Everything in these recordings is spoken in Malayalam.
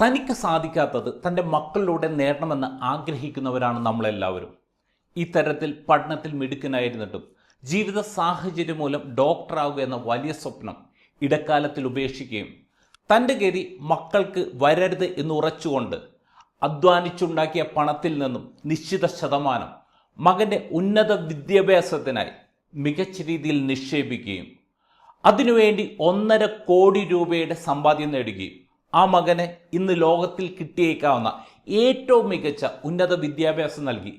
തനിക്ക് സാധിക്കാത്തത് തൻ്റെ മക്കളിലൂടെ നേടണമെന്ന് ആഗ്രഹിക്കുന്നവരാണ് നമ്മളെല്ലാവരും. ഇത്തരത്തിൽ പഠനത്തിൽ മിടുക്കനായിരുന്നിട്ടും ജീവിത സാഹചര്യം മൂലം ഡോക്ടറാവുക എന്ന വലിയ സ്വപ്നം ഇടക്കാലത്തിൽ ഉപേക്ഷിക്കുകയും തൻ്റെ ഗതി മക്കൾക്ക് വരരുത് എന്ന് ഉറച്ചുകൊണ്ട് അധ്വാനിച്ചുണ്ടാക്കിയ പണത്തിൽ നിന്നും നിശ്ചിത ശതമാനം മകൻ്റെ ഉന്നത വിദ്യാഭ്യാസത്തിനായി മികച്ച രീതിയിൽ നിക്ഷേപിക്കുകയും അതിനുവേണ്ടി 1.5 കോടി രൂപയുടെ സമ്പാദ്യം നേടുകയും ആ മകനെ ഇന്ന് ലോകത്തിൽ കിട്ടിയേക്കാവുന്ന ഏറ്റവും മികച്ച ഉന്നത വിദ്യാഭ്യാസം നൽകി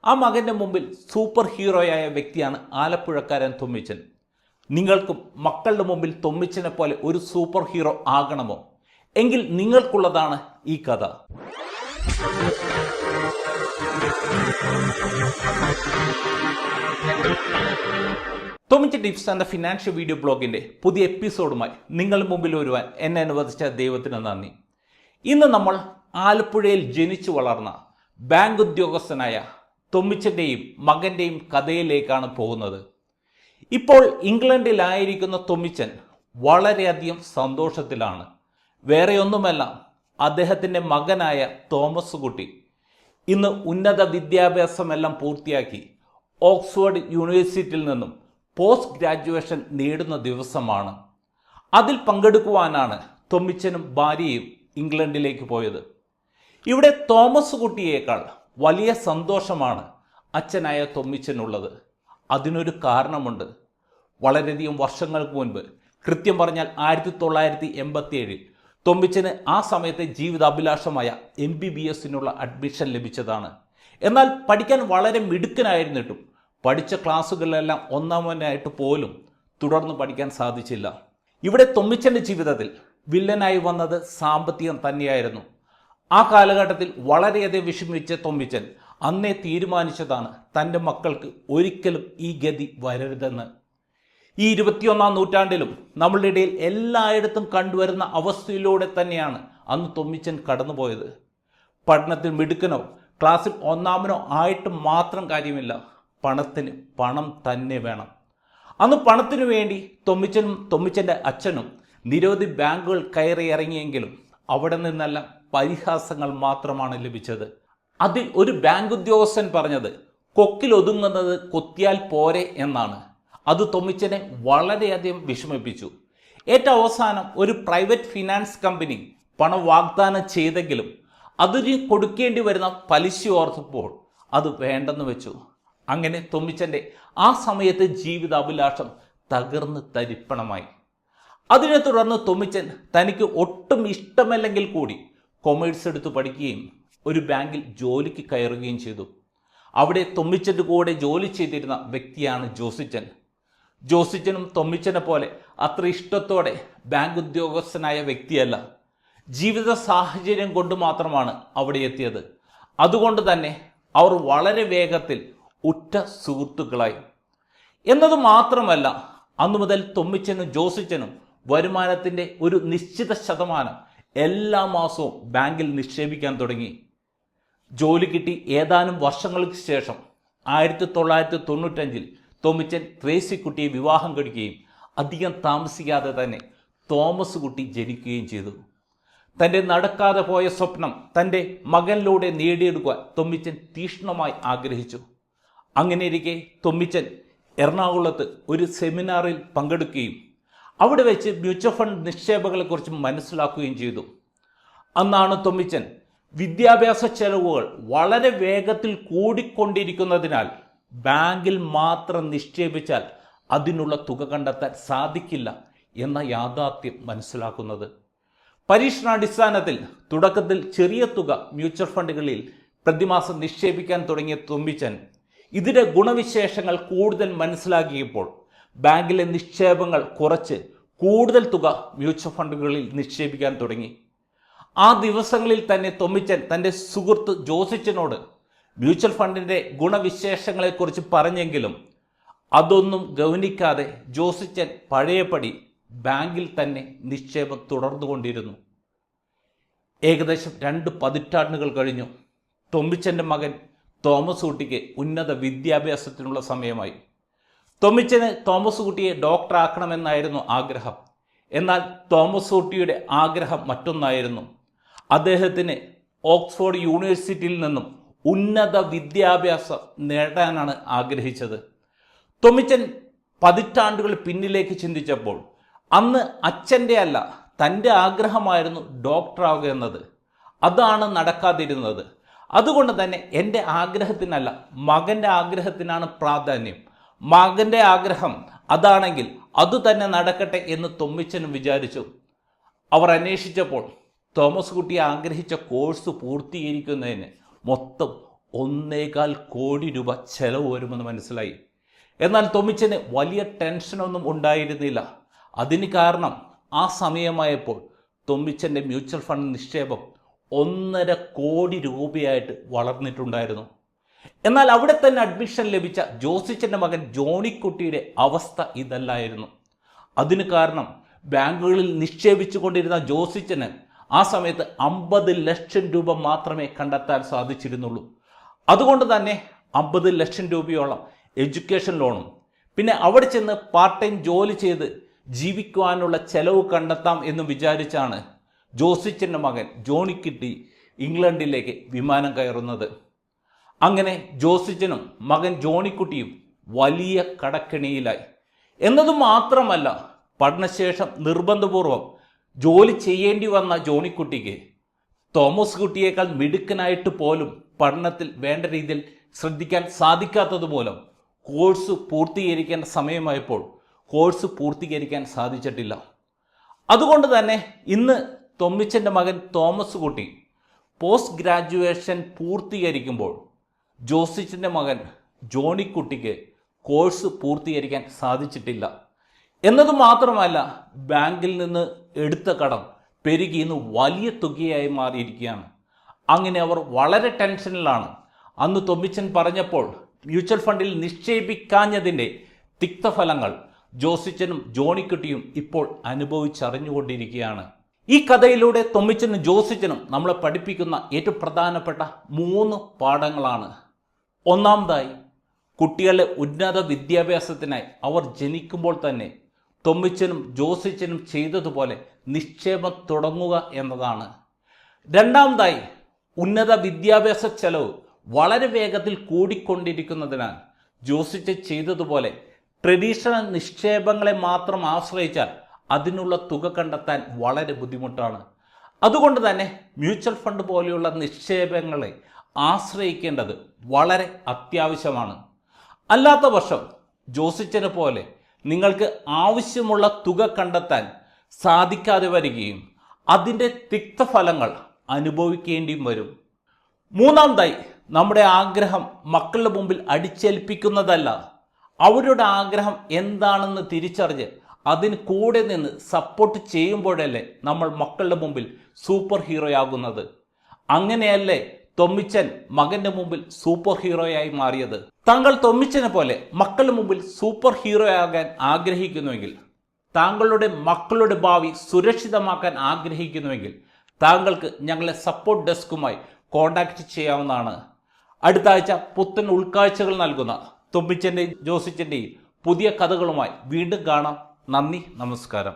ആ മകൻ്റെ മുമ്പിൽ സൂപ്പർ ഹീറോയായ വ്യക്തിയാണ് ആലപ്പുഴക്കാരൻ തൊമ്മിച്ചൻ. നിങ്ങൾക്കും മക്കളുടെ മുമ്പിൽ തൊമ്മിച്ചനെ പോലെ ഒരു സൂപ്പർ ഹീറോ ആകണമോ? എങ്കിൽ നിങ്ങൾക്കുള്ളതാണ് ഈ കഥ. തൊമ്മിച്ചൻ ടിപ്സ് എന്ന ഫിനാൻഷ്യൽ വീഡിയോ ബ്ലോഗിൻ്റെ പുതിയ എപ്പിസോഡുമായി നിങ്ങളുടെ മുമ്പിൽ വരുവാൻ എന്നെ അനുവദിച്ച ദൈവത്തിന് നന്ദി. ഇന്ന് നമ്മൾ ആലപ്പുഴയിൽ ജനിച്ചു വളർന്ന ബാങ്ക് ഉദ്യോഗസ്ഥനായ തൊമ്മിച്ചൻ്റെയും മകൻ്റെയും കഥയിലേക്കാണ് പോകുന്നത്. ഇപ്പോൾ ഇംഗ്ലണ്ടിലായിരിക്കുന്ന തൊമ്മിച്ചൻ വളരെയധികം സന്തോഷത്തിലാണ്. വേറെ ഒന്നുമല്ല, അദ്ദേഹത്തിൻ്റെ മകനായ തോമസ് കുട്ടി ഇന്ന് ഉന്നത വിദ്യാഭ്യാസമെല്ലാം പൂർത്തിയാക്കി ഓക്സ്ഫോർഡ് യൂണിവേഴ്സിറ്റിയിൽ നിന്നും പോസ്റ്റ് ഗ്രാജുവേഷൻ നേടുന്ന ദിവസമാണ്. അതിൽ പങ്കെടുക്കുവാനാണ് തൊമ്മിച്ചനും ഭാര്യയും ഇംഗ്ലണ്ടിലേക്ക് പോയത്. ഇവിടെ തോമസ് കുട്ടിയേക്കാൾ വലിയ സന്തോഷമാണ് അച്ഛനായ തൊമ്മിച്ചനുള്ളത്. അതിനൊരു കാരണമുണ്ട്. വളരെയധികം വർഷങ്ങൾക്ക് മുൻപ്, കൃത്യം പറഞ്ഞാൽ 1987 തൊമ്മിച്ചന് ആ സമയത്തെ ജീവിതാഭിലാഷമായ MBBSനുള്ള അഡ്മിഷൻ ലഭിച്ചതാണ്. എന്നാൽ പഠിക്കാൻ വളരെ മിടുക്കനായിരുന്നിട്ടും പഠിച്ച ക്ലാസ്സുകളിലെല്ലാം ഒന്നാമനായിട്ട് പോലും തുടർന്ന് പഠിക്കാൻ സാധിച്ചില്ല. ഇവിടെ തൊമ്മിച്ചൻ്റെ ജീവിതത്തിൽ വില്ലനായി വന്നത് സാമ്പത്തികം തന്നെയായിരുന്നു. ആ കാലഘട്ടത്തിൽ വളരെയധികം വിഷമിച്ച തൊമ്മിച്ചൻ അന്നേ തീരുമാനിച്ചതാണ് തൻ്റെ മക്കൾക്ക് ഒരിക്കലും ഈ ഗതി വരരുതെന്ന്. ഈ 21ാം നൂറ്റാണ്ടിലും നമ്മളുടെ ഇടയിൽ എല്ലായിടത്തും കണ്ടുവരുന്ന അവസ്ഥയിലൂടെ തന്നെയാണ് അന്ന് തൊമ്മിച്ചൻ കടന്നുപോയത്. പഠനത്തിൽ മിടുക്കനോ ക്ലാസ്സിൽ ഒന്നാമനോ ആയിട്ട് മാത്രം കാര്യമില്ല, പണത്തിന് പണം തന്നെ വേണം. അന്ന് പണത്തിനു വേണ്ടി തൊമ്മിച്ചനും തൊമ്മിച്ചൻ്റെ അച്ഛനും നിരവധി ബാങ്കുകൾ കയറി ഇറങ്ങിയെങ്കിലും അവിടെ നിന്നെല്ലാം പരിഹാസങ്ങൾ മാത്രമാണ് ലഭിച്ചത്. അതിൽ ഒരു ബാങ്ക് ഉദ്യോഗസ്ഥൻ പറഞ്ഞത് കൊക്കിലൊതുങ്ങുന്നത് കൊത്തിയാൽ പോരെ എന്നാണ്. അത് തൊമ്മിച്ചനെ വളരെയധികം വിഷമിപ്പിച്ചു. ഏറ്റവും അവസാനം ഒരു പ്രൈവറ്റ് ഫിനാൻസ് കമ്പനി പണം വാഗ്ദാനം ചെയ്തെങ്കിലും അതിന് കൊടുക്കേണ്ടി വരുന്ന പലിശ ഓർത്തപ്പോൾ അത് വേണ്ടെന്ന് വെച്ചു. അങ്ങനെ തൊമ്മിച്ചൻ്റെ ആ സമയത്തെ ജീവിതാഭിലാഷം തകർന്ന് തരിപ്പണമായി. അതിനെ തുടർന്ന് തൊമ്മിച്ചൻ തനിക്ക് ഒട്ടും ഇഷ്ടമല്ലെങ്കിൽ കൂടി കൊമേഴ്സ് എടുത്ത് പഠിക്കുകയും ഒരു ബാങ്കിൽ ജോലിക്ക് കയറുകയും ചെയ്തു. അവിടെ തൊമ്മിച്ചൻ്റെ കൂടെ ജോലി ചെയ്തിരുന്ന വ്യക്തിയാണ് ജോസിച്ചൻ. ജോസിച്ചനും തൊമ്മിച്ചനെ പോലെ അത്ര ഇഷ്ടത്തോടെ ബാങ്ക് ഉദ്യോഗസ്ഥനായ വ്യക്തിയല്ല. ജീവിത സാഹചര്യം കൊണ്ട് മാത്രമാണ് അവിടെ എത്തിയത്. അതുകൊണ്ട് തന്നെ അവർ വളരെ വേഗത്തിൽ ഉറ്റ സുഹൃത്തുക്കളായി. എന്നത് മാത്രമല്ല, അന്നു മുതൽ തൊമ്മിച്ചനും ജോസിച്ചനും വരുമാനത്തിൻ്റെ ഒരു നിശ്ചിത ശതമാനം എല്ലാ മാസവും ബാങ്കിൽ നിക്ഷേപിക്കാൻ തുടങ്ങി. ജോലി കിട്ടി ഏതാനും വർഷങ്ങൾക്ക് ശേഷം 1995 തൊമ്മിച്ചൻ ട്രേസിക്കുട്ടിയെ വിവാഹം കഴിക്കുകയും അധികം താമസിക്കാതെ തന്നെ തോമസ് കുട്ടി ജനിക്കുകയും ചെയ്തു. തൻ്റെ നടക്കാതെ പോയ സ്വപ്നം തൻ്റെ മകനിലൂടെ നേടിയെടുക്കുവാൻ തൊമ്മിച്ചൻ തീക്ഷ്ണമായി ആഗ്രഹിച്ചു. അങ്ങനെയിരിക്കെ തൊമ്മിച്ചൻ എറണാകുളത്ത് ഒരു സെമിനാറിൽ പങ്കെടുക്കുകയും അവിടെ വെച്ച് മ്യൂച്വൽ ഫണ്ട് നിക്ഷേപങ്ങളെക്കുറിച്ച് മനസ്സിലാക്കുകയും ചെയ്തു. അന്നാണ് തൊമ്മിച്ചൻ വിദ്യാഭ്യാസ ചെലവുകൾ വളരെ വേഗത്തിൽ കൂടിക്കൊണ്ടിരിക്കുന്നതിനാൽ ബാങ്കിൽ മാത്രം നിക്ഷേപിച്ചാൽ അതിനുള്ള തുക കണ്ടെത്താൻ സാധിക്കില്ല എന്ന യാഥാർത്ഥ്യം മനസ്സിലാക്കുന്നത്. പരീക്ഷണാടിസ്ഥാനത്തിൽ തുടക്കത്തിൽ ചെറിയ തുക മ്യൂച്വൽ ഫണ്ടുകളിൽ പ്രതിമാസം നിക്ഷേപിക്കാൻ തുടങ്ങിയ തൊമ്മിച്ചൻ ഇതിൻ്റെ ഗുണവിശേഷങ്ങൾ കൂടുതൽ മനസ്സിലാക്കിയപ്പോൾ ബാങ്കിലെ നിക്ഷേപങ്ങൾ കുറച്ച് കൂടുതൽ തുക മ്യൂച്വൽ ഫണ്ടുകളിൽ നിക്ഷേപിക്കാൻ തുടങ്ങി. ആ ദിവസങ്ങളിൽ തന്നെ തൊമ്മിച്ചൻ തൻ്റെ സുഹൃത്ത് ജോസിച്ചനോട് മ്യൂച്വൽ ഫണ്ടിൻ്റെ ഗുണവിശേഷങ്ങളെക്കുറിച്ച് പറഞ്ഞെങ്കിലും അതൊന്നും ഗൗനിക്കാതെ ജോസിച്ചൻ പഴയപടി ബാങ്കിൽ തന്നെ നിക്ഷേപം തുടർന്നുകൊണ്ടിരുന്നു. ഏകദേശം 2 പതിറ്റാണ്ടുകൾ കഴിഞ്ഞു. തൊമ്മിച്ചൻ്റെ മകൻ തോമസ് കുട്ടിക്ക് ഉന്നത വിദ്യാഭ്യാസത്തിനുള്ള സമയമായി. തൊമ്മിച്ചന് തോമസ് കുട്ടിയെ ഡോക്ടറാക്കണമെന്നായിരുന്നു ആഗ്രഹം. എന്നാൽ തോമസ് കുട്ടിയുടെ ആഗ്രഹം മറ്റൊന്നായിരുന്നു. അദ്ദേഹത്തിന് ഓക്സ്ഫോർഡ് യൂണിവേഴ്സിറ്റിയിൽ നിന്നും ഉന്നത വിദ്യാഭ്യാസം നേടാനാണ് ആഗ്രഹിച്ചത്. തൊമ്മിച്ചൻ പതിറ്റാണ്ടുകൾ പിന്നിലേക്ക് ചിന്തിച്ചപ്പോൾ അന്ന് അച്ഛൻ്റെ അല്ല തൻ്റെ ആഗ്രഹമായിരുന്നു ഡോക്ടറാവുക എന്നത്. അതാണ് നടക്കാതിരുന്നത്. അതുകൊണ്ട് തന്നെ എൻ്റെ ആഗ്രഹത്തിനല്ല, മകൻ്റെ ആഗ്രഹത്തിനാണ് പ്രാധാന്യം. മകൻ്റെ ആഗ്രഹം അതാണെങ്കിൽ അതുതന്നെ നടക്കട്ടെ എന്ന് തൊമ്മിച്ചനും വിചാരിച്ചു. അവർ അന്വേഷിച്ചപ്പോൾ തോമസ് കുട്ടി ആഗ്രഹിച്ച കോഴ്സ് പൂർത്തീകരിക്കുന്നതിന് മൊത്തം 1.25 കോടി രൂപ ചെലവ് വരുമെന്ന് മനസ്സിലായി. എന്നാൽ തൊമ്മിച്ചന് വലിയ ടെൻഷനൊന്നും ഉണ്ടായിരുന്നില്ല. അതിന് കാരണം ആ സമയമായപ്പോൾ തൊമ്മിച്ചൻ്റെ മ്യൂച്വൽ ഫണ്ട് നിക്ഷേപം 1.5 കോടി രൂപയായിട്ട് വളർന്നിട്ടുണ്ടായിരുന്നു. എന്നാൽ അവിടെ തന്നെ അഡ്മിഷൻ ലഭിച്ച ജോസിച്ചൻ്റെ മകൻ ജോണിക്കുട്ടിയുടെ അവസ്ഥ ഇതല്ലായിരുന്നു. അതിന് കാരണം ബാങ്കുകളിൽ നിക്ഷേപിച്ചു കൊണ്ടിരുന്ന ജോസിച്ചന് ആ സമയത്ത് 50 ലക്ഷം രൂപ മാത്രമേ കണ്ടെത്താൻ സാധിച്ചിരുന്നുള്ളൂ. അതുകൊണ്ട് തന്നെ 50 ലക്ഷം രൂപയോളം എഡ്യൂക്കേഷൻ ലോണും പിന്നെ അവിടെ ചെന്ന് പാർട്ട് ടൈം ജോലി ചെയ്ത് ജീവിക്കുവാനുള്ള ചെലവ് കണ്ടെത്താം എന്ന് വിചാരിച്ചാണ് ജോസിച്ചൻ്റെ മകൻ ജോണിക്കുട്ടി ഇംഗ്ലണ്ടിലേക്ക് വിമാനം കയറുന്നത്. അങ്ങനെ ജോസിച്ചനും മകൻ ജോണിക്കുട്ടിയും വലിയ കടക്കെണിയിലായി. എന്നതു മാത്രമല്ല, പഠനശേഷം നിർബന്ധപൂർവം ജോലി ചെയ്യേണ്ടി വന്ന ജോണിക്കുട്ടിക്ക് തോമസ് കുട്ടിയേക്കാൾ മിടുക്കനായിട്ട് പോലും പഠനത്തിൽ വേണ്ട രീതിയിൽ ശ്രദ്ധിക്കാൻ സാധിക്കാത്തതുമൂലം കോഴ്സ് പൂർത്തീകരിക്കേണ്ട സമയമായപ്പോൾ കോഴ്സ് പൂർത്തീകരിക്കാൻ സാധിച്ചിട്ടില്ല. അതുകൊണ്ട് തന്നെ ഇന്ന് തൊമ്മിച്ചൻ്റെ മകൻ തോമസ് കുട്ടി പോസ്റ്റ് ഗ്രാജുവേഷൻ പൂർത്തീകരിക്കുമ്പോൾ ജോസിച്ചൻ്റെ മകൻ ജോണിക്കുട്ടിക്ക് കോഴ്സ് പൂർത്തീകരിക്കാൻ സാധിച്ചിട്ടില്ല. എന്നതു മാത്രമല്ല, ബാങ്കിൽ നിന്ന് എടുത്ത കടം പെരുകി ഇന്ന് വലിയ തുകയായി മാറിയിരിക്കുകയാണ്. അങ്ങനെ അവർ വളരെ ടെൻഷനിലാണ്. അന്ന് തൊമ്മിച്ചൻ പറഞ്ഞപ്പോൾ മ്യൂച്വൽ ഫണ്ടിൽ നിക്ഷേപിക്കാഞ്ഞതിൻ്റെ തിക്തഫലങ്ങൾ ജോസിച്ചനും ജോണിക്കുട്ടിയും ഇപ്പോൾ അനുഭവിച്ചറിഞ്ഞുകൊണ്ടിരിക്കുകയാണ്. ഈ കഥയിലൂടെ തൊമ്മിച്ചനും ജോസിച്ചനും നമ്മളെ പഠിപ്പിക്കുന്ന ഏറ്റവും പ്രധാനപ്പെട്ട 3 പാഠങ്ങളാണ്. ഒന്നാമതായി, കുട്ടികളുടെ ഉന്നത വിദ്യാഭ്യാസത്തിനായി അവർ ജനിക്കുമ്പോൾ തന്നെ തൊമ്മിച്ചനും ജോസിച്ചനും ചെയ്തതുപോലെ നിക്ഷേപം തുടങ്ങുക എന്നതാണ്. രണ്ടാമതായി, ഉന്നത വിദ്യാഭ്യാസ ചെലവ് വളരെ വേഗത്തിൽ കൂടിക്കൊണ്ടിരിക്കുന്നതിനാൽ ജോസിച്ചൻ ചെയ്തതുപോലെ ട്രഡീഷണൽ നിക്ഷേപങ്ങളെ മാത്രം ആശ്രയിച്ചാൽ അതിനുള്ള തുക കണ്ടെത്താൻ വളരെ ബുദ്ധിമുട്ടാണ്. അതുകൊണ്ട് തന്നെ മ്യൂച്വൽ ഫണ്ട് പോലെയുള്ള നിക്ഷേപങ്ങളെ ആശ്രയിക്കേണ്ടത് വളരെ അത്യാവശ്യമാണ്. അല്ലാത്ത പക്ഷം ജോസിച്ചനെ പോലെ നിങ്ങൾക്ക് ആവശ്യമുള്ള തുക കണ്ടെത്താൻ സാധിക്കാതെ വരികയും അതിൻ്റെ തിക്തഫലങ്ങൾ അനുഭവിക്കേണ്ടിയും വരും. മൂന്നാമതായി, നമ്മുടെ ആഗ്രഹം മക്കളുടെ മുമ്പിൽ അടിച്ചേൽപ്പിക്കുന്നതല്ല, അവരുടെ ആഗ്രഹം എന്താണെന്ന് തിരിച്ചറിഞ്ഞ് അതിന് കൂടെ നിന്ന് സപ്പോർട്ട് ചെയ്യുമ്പോഴല്ലേ നമ്മൾ മക്കളുടെ മുമ്പിൽ സൂപ്പർ ഹീറോയാകുന്നത്. അങ്ങനെയല്ലേ തൊമ്മിച്ചൻ മകന്റെ മുമ്പിൽ സൂപ്പർ ഹീറോയായി മാറിയത്. താങ്കൾ തൊമ്മിച്ചനെ പോലെ മക്കളുടെ മുമ്പിൽ സൂപ്പർ ഹീറോയാകാൻ ആഗ്രഹിക്കുന്നുവെങ്കിൽ, താങ്കളുടെ മക്കളുടെ ഭാവി സുരക്ഷിതമാക്കാൻ ആഗ്രഹിക്കുന്നുവെങ്കിൽ താങ്കൾക്ക് ഞങ്ങളെ സപ്പോർട്ട് ഡെസ്കുമായി കോൺടാക്റ്റ് ചെയ്യാവുന്നതാണ്. അടുത്ത ആഴ്ച പുത്തൻ ഉൾക്കാഴ്ചകൾ നൽകുന്ന തൊമ്മിച്ചൻ്റെയും ജോസിച്ചൻ്റെയും പുതിയ കഥകളുമായി വീണ്ടും കാണാം. നന്ദി, നമസ്കാരം.